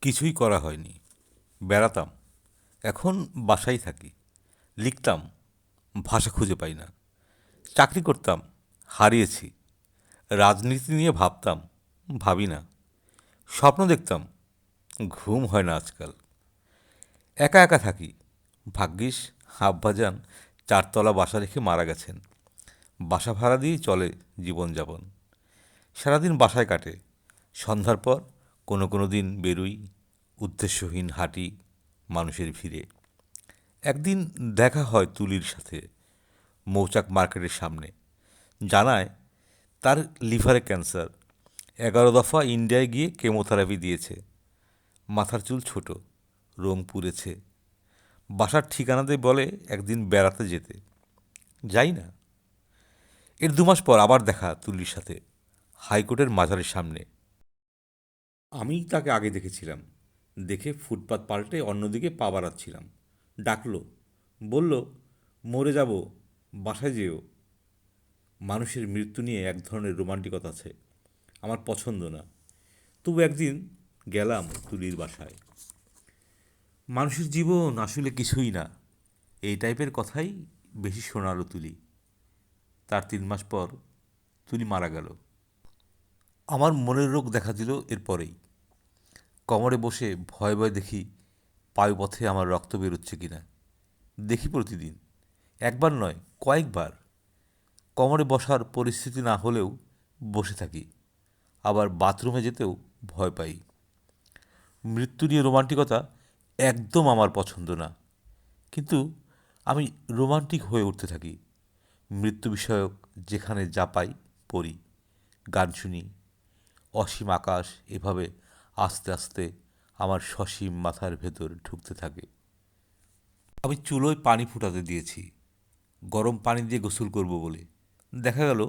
কিছুই করা হয়নি। বেড়াতাম, এখন বাসায় থাকি। লিখতাম, ভাষা খুঁজে পাই না। চাকরি করতাম, হারিয়েছি। রাজনীতি নিয়ে ভাবতাম, ভাবি না। স্বপ্ন দেখতাম, ঘুম হয় না আজকাল। একা একা থাকি। ভাগ্যিস আব্বাজান চারতলা বাসা রেখে মারা গেছেন। বাসা ভাড়া দিয়েই চলে জীবনযাপন। সারাদিন বাসায় কাটে। সন্ধ্যার পর কোনো দিন বেরোই, উদ্দেশ্যহীন হাঁটি মানুষের ভিড়ে। একদিন দেখা হয় তুলির সাথে মৌচাক মার্কেটের সামনে। জানায় তার লিভারে ক্যান্সার। 11 দফা ইন্ডিয়ায় গিয়ে কেমোথেরাপি দিয়েছে। মাথার চুল ছোট, রং পুড়েছে। বাসার ঠিকানাতে বলে একদিন বেড়াতে যেতে। যাই না। এর 2 মাস পর আবার দেখা তুলির সাথে হাইকোর্টের মাজারের সামনে। আমিই তাকে আগে দেখেছিলাম। দেখে ফুটপাত পাল্টে অন্যদিকে পা বাড়াচ্ছিলাম। ডাকলো, বলল, মরে যাব, বাসায় যেও। মানুষের মৃত্যু নিয়ে এক ধরনের রোমান্টিকতা আছে, আমার পছন্দ না। তবু একদিন গেলাম তুলির বাসায়। মানুষের জীবন আসলে কিছুই না, এই টাইপের কথাই বেশি শোনালো তুলি। তার 3 মাস পর তুলি মারা গেল। আমার মনের রোগ দেখা দিল এরপরেই। কোমরে বসে ভয়ে ভয়ে দেখি পায়ুপথে আমার রক্ত বেরোচ্ছে কিনা। দেখি প্রতিদিন, একবার নয় কয়েকবার। কোমরে বসার পরিস্থিতি না হলেও বসে থাকি। আবার বাথরুমে যেতেও ভয় পাই। মৃত্যু নিয়ে রোমান্টিকতা একদম আমার পছন্দ না, কিন্তু আমি রোমান্টিক হয়ে উঠতে থাকি। মৃত্যু বিষয়ক যেখানে যা পাই পড়ি, গান শুনি। অসীম আকাশ এভাবে আস্তে আস্তে আমার সসীম মাথার ভেতর ঢুকতে থাকে। আমি চুলোয় পানি ফুটাতে দিয়েছি, গরম পানি দিয়ে গোসল করব বলে। দেখা গেল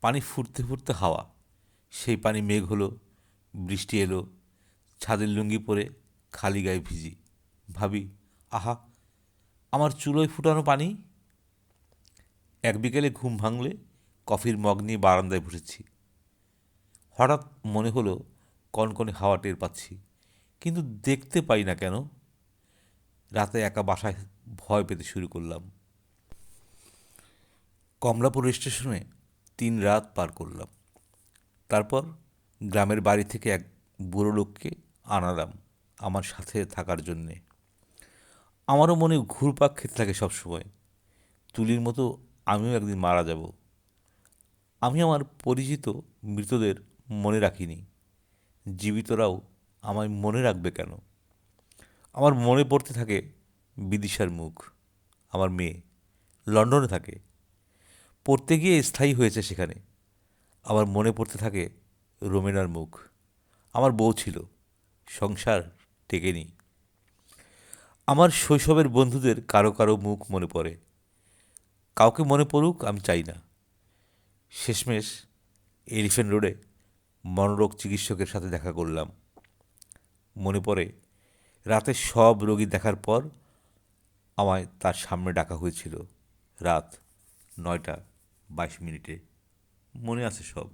পানি ফুটতে ফুটতে হাওয়া। সেই পানি মেঘ হলো, বৃষ্টি এলো। ছাদের লুঙ্গি পরে খালি গায়ে ভিজি। ভাবি, আহা, আমার চুলোয় ফুটানো পানি। এক বিকেলে ঘুম ভাঙলে কফির মগ নিয়ে বারান্দায় বসেছি। হঠাৎ মনে হলো কনকনে হাওয়া টের পাচ্ছি, কিন্তু দেখতে পাই না কেন। রাতে একা বাসায় ভয় পেতে শুরু করলাম। কমলাপুর স্টেশনে 3 রাত পার করলাম। তারপর গ্রামের বাড়ি থেকে এক বুড়ো লোককে আনালাম আমার সাথে থাকার জন্যে। আমারও মনে ঘুরপাক খেতে থাকে সবসময়, তুলির মতো আমিও একদিন মারা যাব। আমি আমার পরিচিত মৃতদের মনে রাখিনি, জীবিতরাও আমায় মনে রাখবে কেন? আমার মনে পড়তে থাকে বিদিশার মুখ। আমার মেয়ে লন্ডনে থাকে, পড়তে গিয়ে স্থায়ী হয়েছে সেখানে। আমার মনে পড়তে থাকে রোমেনার মুখ। আমার বউ ছিল, সংসার টেকেনি। আমার শৈশবের বন্ধুদের কারো কারো মুখ মনে পড়ে। কাউকে মনে পড়ুক আমি চাই না। শেষমেশ এলিফ্যান্ট রোডে মনোরোগ চিকিৎসকের সাথে দেখা করলাম। মনে পড়ে রাতে সব রোগী দেখার পর আমায় তার সামনে ডাকা হয়েছিল, রাত 9টা 22 মিনিটে। মনে আছে সব।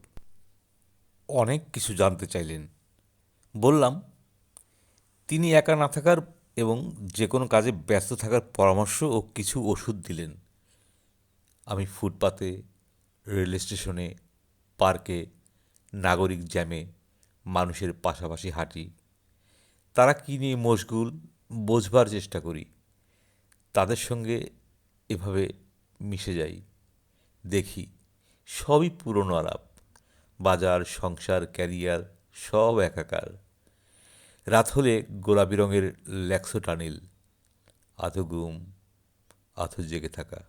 অনেক কিছু জানতে চাইলেন। বললাম, তিনি একা না থাকার এবং যে কোনো কাজে ব্যস্ত থাকার পরামর্শ ও কিছু ওষুধ দিলেন। আমি ফুটপাতে, রেল স্টেশনে, পার্কে, নাগরিক জ্যামে মানুষের পাশাপাশি হাঁটি। তারা কী নিয়ে মশগুল বোঝবার চেষ্টা করি। তাদের সঙ্গে এভাবে মিশে যাই। দেখি সবই পুরনো আলাপ। বাজার, সংসার, ক্যারিয়ার সব একাকার। রাত হলে গোলাপি রঙের ল্যাক্সো টানিল, আধো ঘুম আধো জেগে থাকা,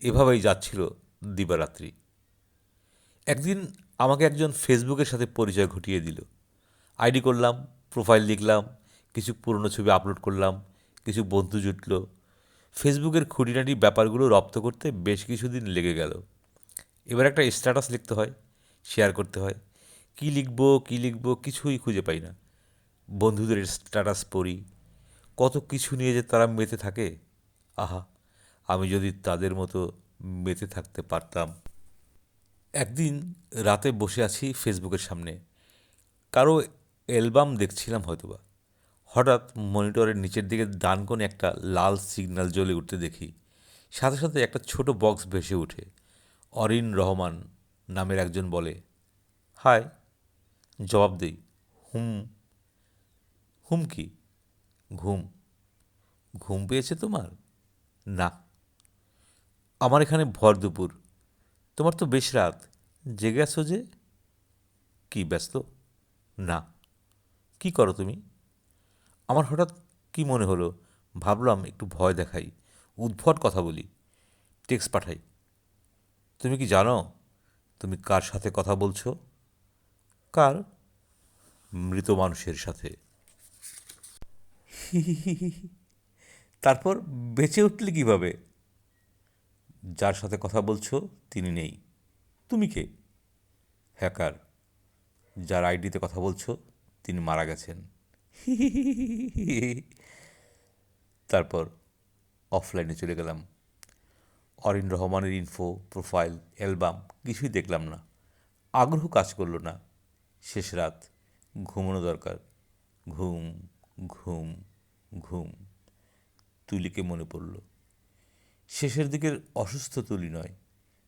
এভাবেই যাচ্ছিল দিবারাত্রি। একদিন আমাকে একজন ফেসবুকের সাথে পরিচয় ঘটিয়ে দিল। আইডি করলাম, প্রোফাইল লিখলাম, কিছু পুরনো ছবি আপলোড করলাম, কিছু বন্ধু জুটল। ফেসবুকের খুঁটিনাটি ব্যাপারগুলো রপ্ত করতে বেশ কিছুদিন লেগে গেল। এবার একটা স্ট্যাটাস লিখতে হয়, শেয়ার করতে হয়। কী লিখব কিছুই খুঁজে পাই না। বন্ধুদের স্ট্যাটাস পড়ি, কত কিছু নিয়ে যে তারা মেতে থাকে। আহা, আমি যদি তাদের মতো মেতে থাকতে পারতাম। একদিন রাতে বসে আছি ফেসবুকের সামনে, কারো অ্যালবাম দেখছিলাম হয়তোবা। হঠাৎ মনিটরের নিচের দিকে ডান কোণে একটা লাল সিগন্যাল জ্বলে উঠতে দেখি। সাথে সাথে একটা ছোট বক্স ভেসে ওঠে। অরিন রহমান নামের একজন বলে, হাই। জবাব দিই, হুম। হুম কি? ঘুম। ঘুম পেয়েছে তোমার? না। আমার এখানে ভর দুপুর, তোমার তো বেশ রাত, জেগে আছো যে? কি ব্যস্ত? না। কি করো তুমি? আমার হঠাৎ কি মনে হলো, ভাবলাম একটু ভয় দেখাই, উদ্ভট কথা বলি, টেক্সট পাঠাই। তুমি কি জানো তুমি কার সাথে কথা বলছো? কার? মৃত মানুষের সাথে। তারপর বেঁচে উঠলে কিভাবে? যার সাথে কথা বলছো তিনি নেই। তুমি কে? হ্যাকার। যার আইডিতে কথা বলছো তিনি মারা গেছেন। তারপর অফলাইনে চলে গেলাম। অরিন রহমানের ইনফো, প্রোফাইল, অ্যালবাম কিছুই দেখলাম না। আগ্রহ কাজ করলো না। শেষ রাত, ঘুমানো দরকার। ঘুম, ঘুম, ঘুম। তুলিকে মনে পড়ল। শেষের দিকের অসুস্থ তুলি নয়,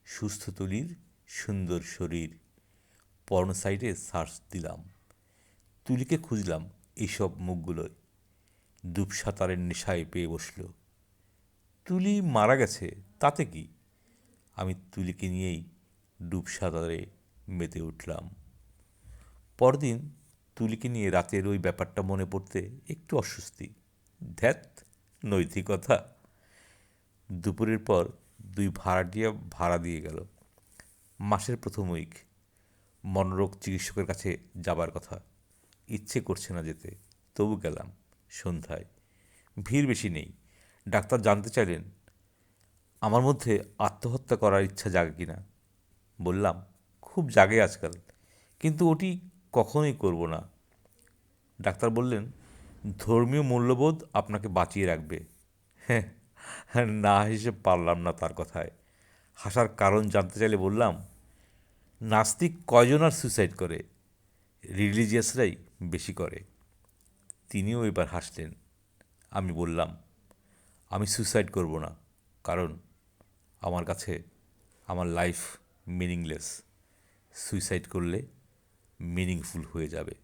সুস্থ তুলির সুন্দর শরীর। পর্ন সাইটে সার্চ দিলাম, তুলিকে খুঁজলাম এইসব মুখগুলোয়। ডুব সাঁতারের নেশায় পেয়ে বসল। তুলি মারা গেছে, তাতে কি? আমি তুলিকে নিয়েই ডুব সাঁতারে মেতে উঠলাম। পরদিন তুলিকে নিয়ে রাতের ওই ব্যাপারটা মনে পড়তে একটু অস্বস্তি। ধ্যাত, নৈতিকতা। দুপুরের পর 2 ভাড়াটিয়া ভাড়া দিয়ে গেল। মাসের প্রথম উইক। মনোরোগ চিকিৎসকের কাছে যাবার কথা। ইচ্ছে করছে না যেতে, তবু গেলাম। সন্ধ্যায় ভিড় বেশি নেই। ডাক্তার জানতে চাইলেন আমার মধ্যে আত্মহত্যা করার ইচ্ছা জাগে কিনা। বললাম, খুব জাগে আজকাল, কিন্তু ওটি কখনোই করব না। ডাক্তার বললেন, ধর্মীয় মূল্যবোধ আপনাকে বাঁচিয়ে রাখবে। হ্যাঁ, না হেসে পারলাম না তার কথায়। হাসার কারণ জানতে চাইলে বললাম, নাস্তিক কয়জন আর সুইসাইড করে? রিলিজিয়াসরাই বেশি করে। তিনিও এবার হাসলেন। আমি বললাম, আমি সুইসাইড করব না, কারণ আমার কাছে আমার লাইফ মিনিংলেস। সুইসাইড করলে মিনিংফুল হয়ে যাবে।